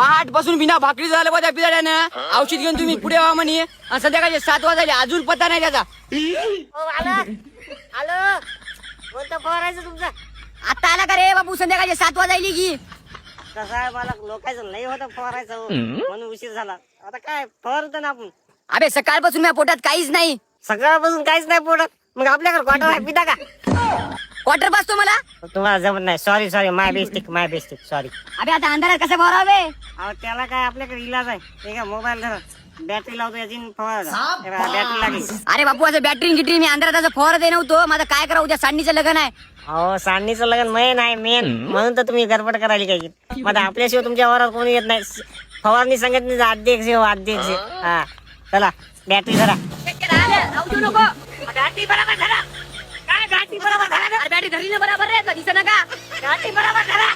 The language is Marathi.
पहाट पासून बिना भाकरी झालं बा त्या पिदाड्यानं. औषध घेऊन तुम्ही पुढे व्हा म्हणे आणि संध्याकाळचे 7 वाजले अजून पत्ता नाही त्याचा. आलो कोणतं फवारायचं तुमचं? आता आला का रे बाबू? संध्याकाळचे 7 वाजायली की. कसं आहे मला लोकांचं नाही होतं फवारायचं हो. म्हणून उशीर झाला. आता काय फवारतो ना आपण. अबे सकाळपासून माझ्या पोटात काहीच नाही. सकाळपासून काहीच नाही पोटात. मग आपल्याकडे क्वार्टर आहे पिता का? क्वार्टर पासतो मला. तुम्हाला जमत नाही. सॉरी माय बेस्टिक सॉरी. अबे आता अंधारात कसं फवारावे? अहो त्याला काय आपल्याकडे इलाज आहे. ते काय मोबाईल धरा बॅटरी लावतो याची फवारा बॅटरी लागली. अरे बापू असं बॅटरी गिटरी मी अंधारात असं फवारत नव्हतो. माझं काय करा उद्या सांडणीचं लग्न आहे. अहो सांडणीचं लग्न मेन आहे मेन. म्हणून तर तुम्ही गडबड करायला काय. मग आपल्याशिवाय तुमच्या वरात कोणी येत नाही. फवारणी संघटनेचे अध्यक्ष हो अध्यक्ष. हा चला बॅटरी धरा. बॅटरी बरोबर धरा. काय बॅटरी बरोबर धरा. बॅटरी धरी बरोबर रे दिसत नका. बॅटरी बरोबर धरा.